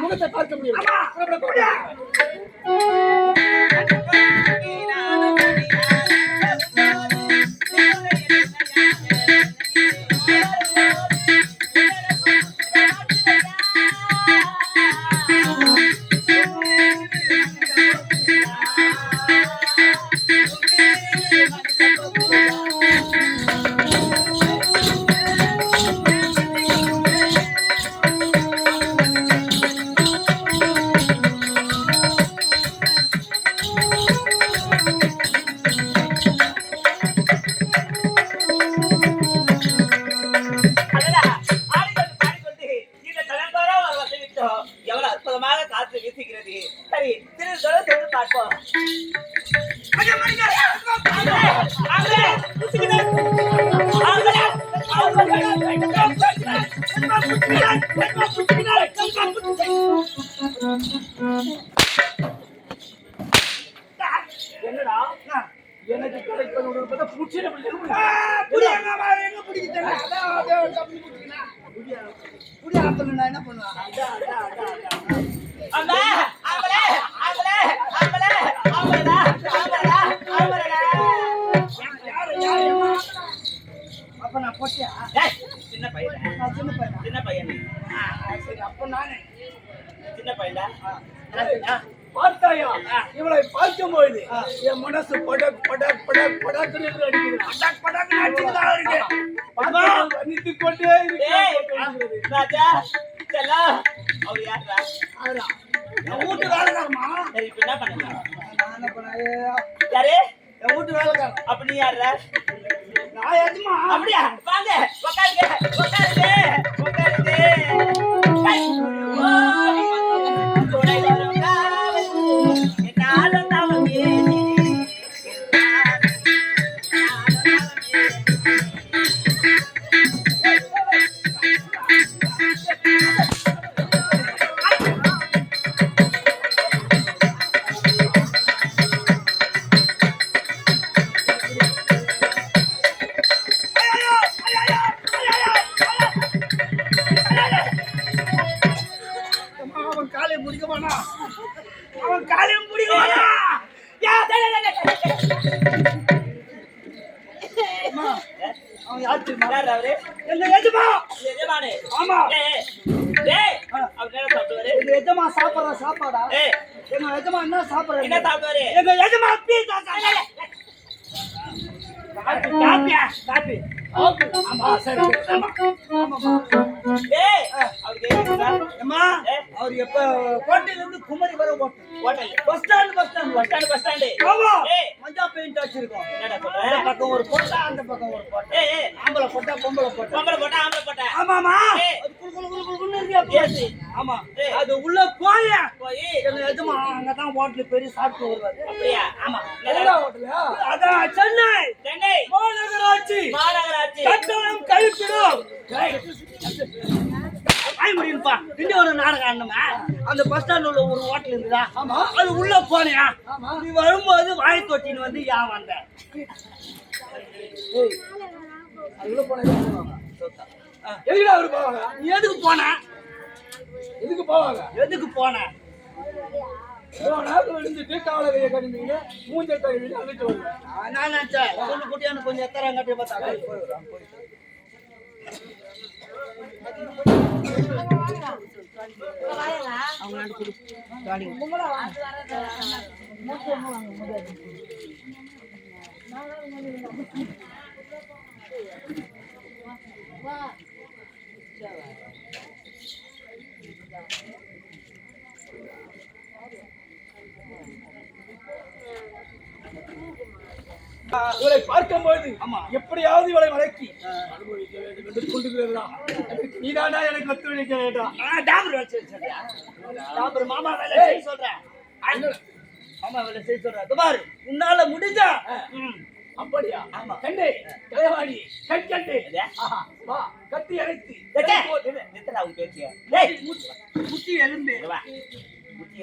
முகத்தை பார்க்க முடியும். என்னடா எனக்கு கிடைப்பது ஒரு பூச்சியை என்ன பண்ணுவேன்? அப்ப நான் போட்டியா? சின்ன பையன் சின்ன பையன் சரி, அப்ப நானே சின்ன பையன்டா. பார்த்தாயா? இவளை பார்க்கும்போது என் மனசு படக் படக் படக் படக் அடிக்குது. படக் படக் அடிச்சுதான் இருக்கு. வர்ணித்துக் கொண்டே இருக்கு. ராஜா செல்லா அவர் யாரா? ஆனா என் வீட்டு வேலைக்காரமா. சரி, இப்ப என்ன பண்ணுங்க? நான் என்ன பண்ணேன்? யாரு? என் வீட்டு வேலைக்காரன். அப்ப நீ யாரா? நான் எதுமா? அப்படியா? வாங்க உட்காருங்க உட்காருங்க உட்காருங்க. அவன் காலையும் பிடிக்குவானா? அவன் யார் தெரியுமா? எங்க எஜமா. எஜமானே? ஆமா. அவர் என்ன சாப்பிடுவாரு? எங்க எஜமா சாப்பிடுற சாப்பாடா? எங்க எஜமா என்ன சாப்பிடுறாரு? என்ன சாப்பிடுவாரு? எங்க எஜமா பீஸா சாப்பிடுறாரு. காப்பியா? காப்பி. ஆமா, சரி சரி. ஆமா. அம்மா, அவர் எப்ப கோட்டையில இருந்து குமரி வர ஹோட்டல் பஸ் ஸ்டாண்ட். ஆமா. மஞ்சா பெயிண்ட் வச்சிருக்கோம். என்னடா சொல்ற? இந்த பக்கம் ஒரு போட்டா, அந்த பக்கம் ஒரு போட்டா. ஆம்பளை போட்டா, பொம்பளை போட்டா. ஆம்பளை போட்டா. ஆமாமா. அது குளு இருக்கு. ஆமா. அது உள்ள போய் எங்க எஜமா அங்கதான் ஹோட்டல் பெரிய சாப்பிட்டு வருவாரு. அப்படியா? ஆமா. எங்க ஹோட்டல்? அதான் சென்னை மாநகராட்சி. கட்டணம் கழிப்பிடும். முடியும்பா. இங்க ஒரு நாடகம் ஆடணுமா? அந்த பஸ் ஸ்டாண்ட் உள்ள ஒரு ஹோட்டல் இருக்குதா? ஆமா. அது உள்ள போனியா? நீ வரும்போது வாய் தொட்டின்னு வந்து ஏன் வந்த? அது உள்ள போனா எதுக்குடா அவரு போவாங்க? நீ எதுக்கு போன? எதுக்கு போன? விழுந்துட்டு காவலை கையை கடிந்தீங்க, மூஞ்ச கழுவிட்டு அங்கிட்டு வருவேன். நான் நினைச்சேன் சொல்லு குட்டியானு கொஞ்சம் எத்தராங்காட்டி பார்த்தா இவளை பார்க்கும்போது எப்படியாவது இவளை வளர்க்கி அனுபவிக்க வேண்டும் என்று கொண்டுகிறதா? நீதானா எனக்கு ஒத்துழைக்க வேண்டாம். மாமா வேலை செய்ய சொல்றேன். மாமா வேலை செய்ய சொல்றேன். பாரு, உன்னால முடிஞ்சா. அப்படியா? ஆமா. கண்டே கலைவாணி கண்கண்டே வா கத்தி அழைத்து முட்டி எலும்பு முட்டி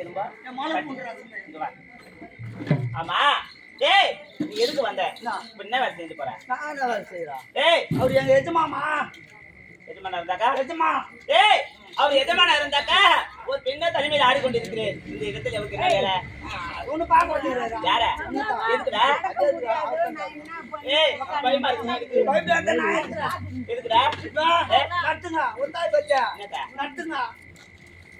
எலும்பா மாலை போடுறா. ஆமா. நீ எதுக்கு வந்த நான். இப்ப என்ன வேலை செஞ்சு போற நான் வேலை செய்யறா ஏய் அவர் எங்க எஜமாமா எஜமானா இருந்தாக்கா எஜமா ஏய் அவர் எஜமானா இருந்தாக்கா ஒரு பெண்ணை தலைமையில் ஆடிக்கொண்டிருக்கிறேன் இந்த இடத்துல எவருக்கு என்ன வேலை ஒண்ணு பார்க்க வந்திருக்காரு யார எதுக்குடா ஏய் பயமா இருக்குமா எதுக்கு பயப்படாத நான் எதுக்குடா நட்டுங்க ஒரு தாய் பச்சா என்னடா நட்டுங்க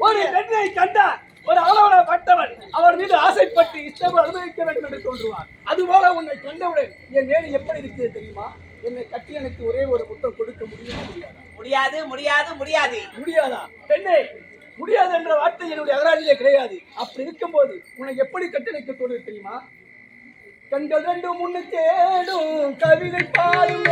ஒரு பெண்ணை கண்டார் ஒரு ஆளோட பட்டவன் அவர் மீது ஆசைப்பட்டு இஷ்டம் அனுபவிக்க வேண்டும் என்று தோன்றுவார் அதுபோல உன்னை கண்டவுடன் என் மேல் எப்படி இருக்கிறது தெரியுமா? என்னை கட்டி எனக்கு ஒரே ஒரு முத்தம் கொடுக்க முடியாது முடியாது முடியாது முடியாதா? பெண்ணே, முடியாது என்ற வார்த்தை என்னுடைய அகராதியிலே கிடையாது. அப்படி இருக்கும்போது உன்னை எப்படி கட்டளைக்கு தோன்றுவது தெரியுமா? கண்கள் ரெண்டும் முன்னு தேடும் கவிதை பாடும்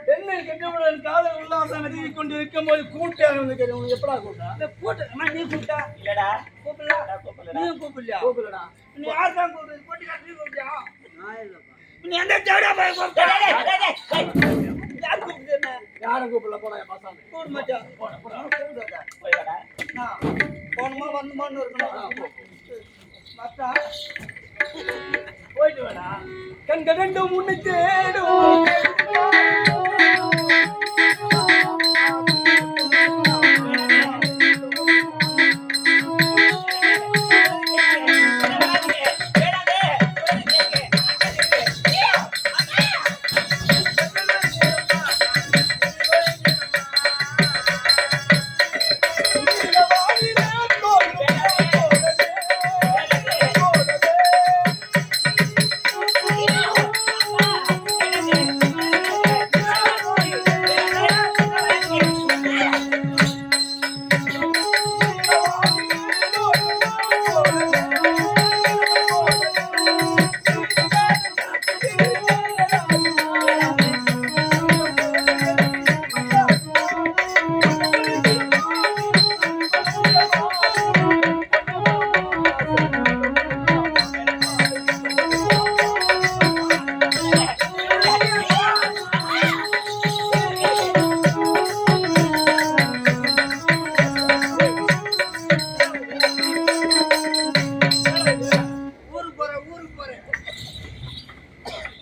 பெண்ணை கெட்டவுடன் காதல் உல்லாசம் எழுதி கொண்டிருக்கும் போது கூட்டாக வந்து உனக்கு எப்படா கூட்டா? கூட்டு நீ கூட்டா இல்லடா கூப்பிடல நீ கூப்பிடலையா கூப்பிடா. நீ யார் தான் கூப்பிடுறது போட்டி காட்டி கூப்பிட்டியா நான் இல்லப்பா நீ எந்த தேவடா போய் கூப்பிட்டா யார் கூப்பிட்டு என்ன யாரும் கூப்பிடல போடா பாசாமி. கூப்பிட மாட்டேன் கூப்பிடாத போய் வாடா போனமா வந்துமான்னு இருக்கணும் மத்தா போயிட்டு வேடா. கண்கள் ரெண்டும் முன்னு தேடும்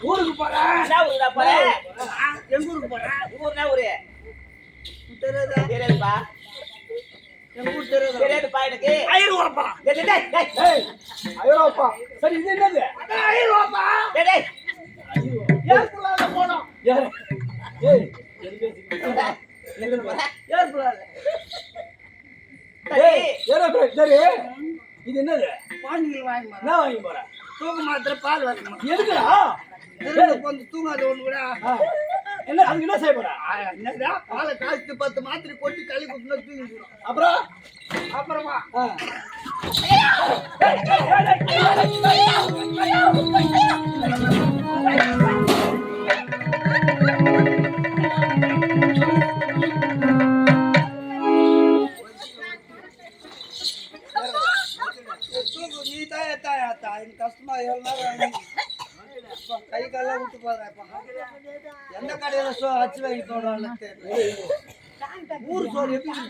ஊருக்கு போறேன். என்ன ஊருடா போற எங்க ஊருக்கு போறேன் ஊர்னா ஊரு தெரியாதா தெரியாதுப்பா எங்க ஊர் தெரியாதா தெரியாதுப்பா எனக்கு ஐயருவாப்பா டேய் டேய் டேய் ஏய், ஐயோப்பா. சரி, இது என்னது? ஐயருவாப்பா டேய் டேய் ஏற்குள்ளால போனோம் யாரு? ஏய், எதுக்கு பேசிக்கிட்டு? எங்க போற ஏற்குள்ளால ஏய், ஏரோப்ளேன். சரி, இது என்னது? பாண்டிகள் வாங்கி என்ன வாங்கி போற? தூக்க மாத்திர பால் வாங்கணும் எதுக்குடா? கொஞ்சம் தூங்காத ஒண்ணு கூட ஆ, என்ன அதுக்கு என்ன செய்ய போற? என்னடா பாலை காய்ச்சி 10 மாத்திரை கொட்டி களி குட்டினா தூங்கிடும் அப்புறம் அப்புறமா ஆ. தூக்கு நீ தாயா எனக்கு கஷ்டமா எவ்வளோ கை காலம் விட்டு போறேன் எந்த கடையில அச்சு வாங்கி போடுறாங்க ஊர் சோறு எப்படி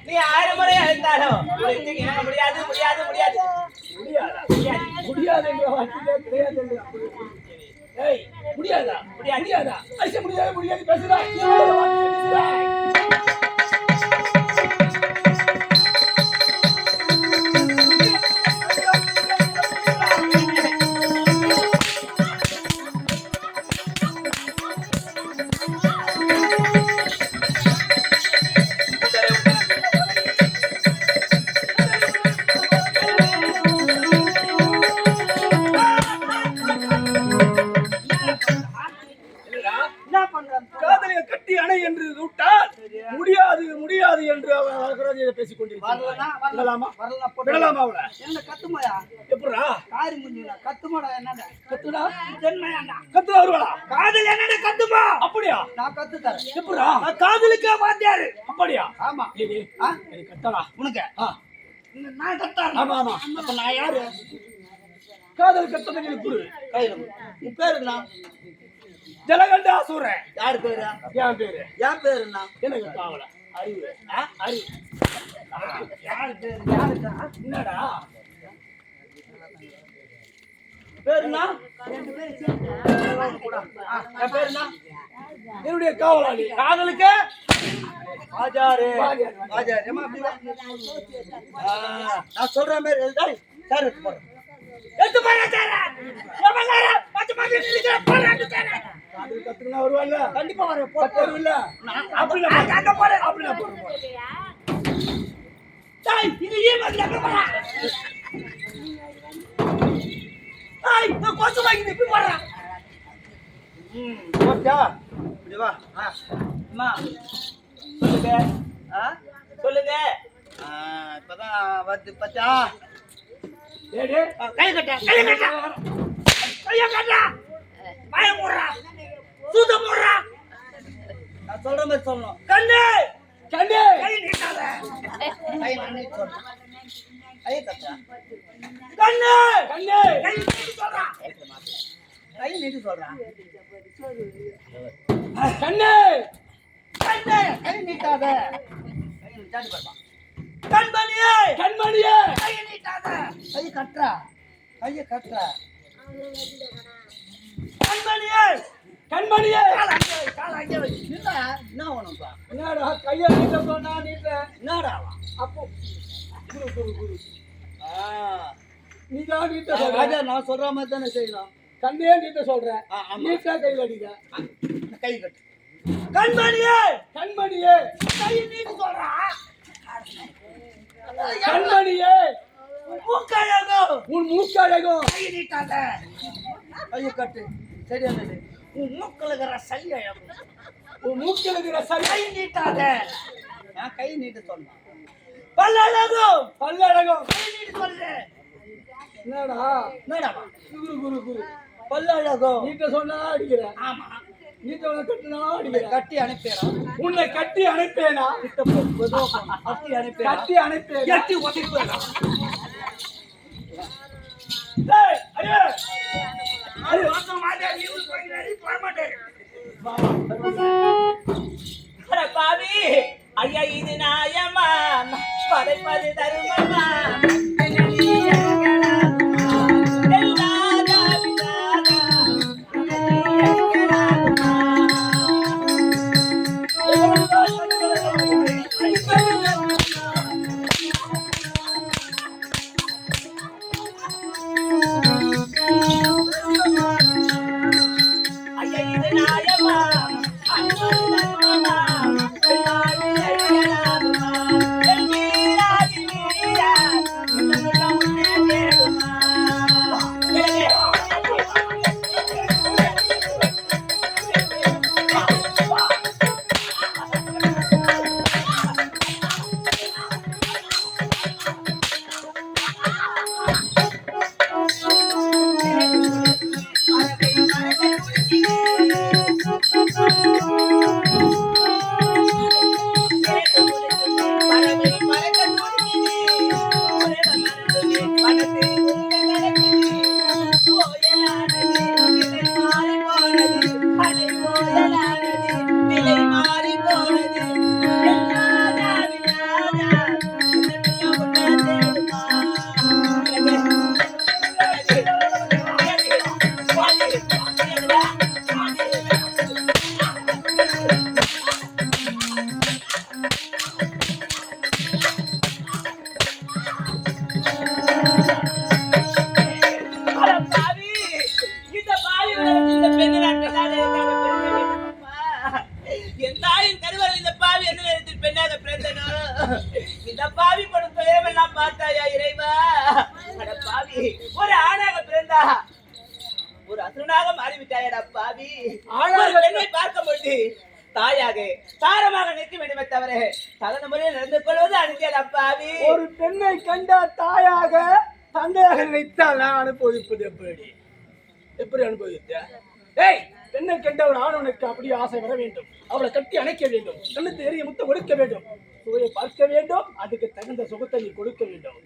நீ 1000 முறை அழைத்தாலும் உனக்கு என்ன முடியாது முடியாது முடியாது முடியாதா? முடியாது என்ற வார்த்தையிலே கிடையாது என்று அப்படி. ஏய், முடியாதா? முடியாதா? ஐயா, முடியாது முடியாது பேசுறா. இந்த வார்த்தையை பேசுறா. என்ன பண்றான் காதலியை கட்டி அணை என்று விட்டால் முடியாது முடியாது என்று அவன் பேசிக் கொண்டிருக்கிறான். வரலனா விடலாமா? வரலனா விடலாமா அவளை? என்ன கத்துமாயா எப்படிடா? காய நாரி முஞ்சினா கத்துமாடா என்னடா கத்துடா ஜென்மையாண்டா கத்துடா வருவாளா காதல் என்னடா கத்துமா அப்படியா நான் கத்து தரேன் எப்படா நான் காதலுக்கே வாத்தியாரு அப்படியா ஆமா ஏய் ஆ எனக்கு கத்தடா உனக்கு ஆ நான் கத்தாரு ஆமா ஆமா அப்ப நான் யாரு காதல் கத்தனை குரு கையில உன் பேரு என்ன ஜலகண்ட அசுரன் யாரு பேரு என் பேரு என் பேரு என்ன எனக்கு காவல அறிவு அறிவு யாரு பேரு யாருக்கா என்னடா பேரு என்ன என் பேரு என்ன என்னுடைய காவலாளி காதலுக்கு ஆஜாரு வாஜாரு. ஆஜாரு ஏமா அப்படி வா. நான் சொல்ற மாதிரி டேய் சார் எடுத்து போறேன் எடுத்து போறேன் சார் எவனாரா பத்து மாட்டி நிக்கிற போறேன் சார் காதல் கத்துனா வருவாங்க கண்டிப்பா வரேன் போறது இல்ல அப்படி அங்க போறேன் அப்படி நான் போறேன் டேய் இது ஏன் மாதிரி அங்க போறா டேய் நான் கோச்சு வாங்கி நிப்பி போறேன் ஓகே இப்படி வா அம்மா சொல்லுங்க சொல்லுங்க இப்பதான் வந்து பச்சா டேய் டேய் கை கட்ட கைய கட்ட பாய போடுறா சூத போடுறா நான் சொல்ற மாதிரி சொல்லணும் கண்ணு கண்ணே கை நீட்டாத கை நீட்டு சொல்றேன் கை கட்ட கண்ணு கண்ணே கை நீட்டு சொல்றா கை நீட்டு சொல்றா கண்ணே கண்ணு கை நீட்டாத கை நீட்டாடி பாப்பா கண்மணியே கண்மணியே கை நீட்டாத கை கட்டுறா கைய கட்டுறா கண்மணியே கண்மணியே கால அங்கே வை என்ன வேணும்ப்பா என்னடா கைய நீட்ட சொன்னா நீட்ட என்னடா அப்போ குரு குரு குரு நீ தான் நீட்ட சொல்ற ராஜா நான் சொல்ற மாதிரி தானே செய்யணும் கண்ணே நீட்ட சொல்ற ஆமா. நீட்டா கையில் அடிக்க கை கட்டு கண்மணியே கண்மணியே கை நீட்டு சொல்றா கண்மணியே மூக்கழகோ உன் மூக்கழகும் கை நீட்டாத கையை கட்டு சரியா உன் மூக்கழகிற சை அழகும் உன் மூக்கில் இருக்கிற சரி கை நீட்டாத நான் கை நீட்டு சொன்னேன் பல்லழகும் பல்லழகும் கை நீட்டு சொல்றேன் என்னடா என்னடா குரு குரு குரு பல்லழகும் நீட்ட சொன்னா அடிக்கிற ஆமா நீட்ட உன்னை கட்டினா அடிக்கிற கட்டி அனுப்பிடுறான் உன்னை கட்டி அனுப்பேனா கட்டி அனுப்பிடுறான் கட்டி அனுப்பேனா எட்டி ஒட்டிடுறான் டேய் அடே அது வாசம் மாட்டே நீ போய் போக மாட்டேன் அட பாவி ஐயா இது நியாயமா படைப்பது தருமமா ஐயா இது நியாயமா அன்பது தருமமா என் தாயின் கருவறையில் இந்த பாவி எந்த நேரத்தில் பெண்ணாக பிறந்தனோ இந்த பாவி படும் துயரமெல்லாம் பார்த்தாயா இறைவா அட பாவி ஒரு ஆணாக பிறந்தா ஒரு அசுரனாக மாறிவிட்டாயடா பாவி ஒரு பெண்ணை பார்க்க பொழுது தாயாக தாரமாக நிற்க வேண்டுமே தவிர தகுந்த முறையில் நடந்து கொள்வது அனுப்பியடா பாவி ஒரு பெண்ணை கண்ட தாயாக தந்தையாக நினைத்தால் நான் அனுபவிப்பது எப்படி அனுபவித்தேன்? ஏய், பெண்ணை கண்ட ஒரு ஆணவனுக்கு அப்படியே ஆசை வர வேண்டும். அவளை கட்டி அணைக்க வேண்டும். கண்ணுக்கு எரிய முத்தம் கொடுக்க வேண்டும். சுவையை பார்க்க வேண்டும். அதுக்கு தகுந்த சுகத்தை நீ கொடுக்க வேண்டும்.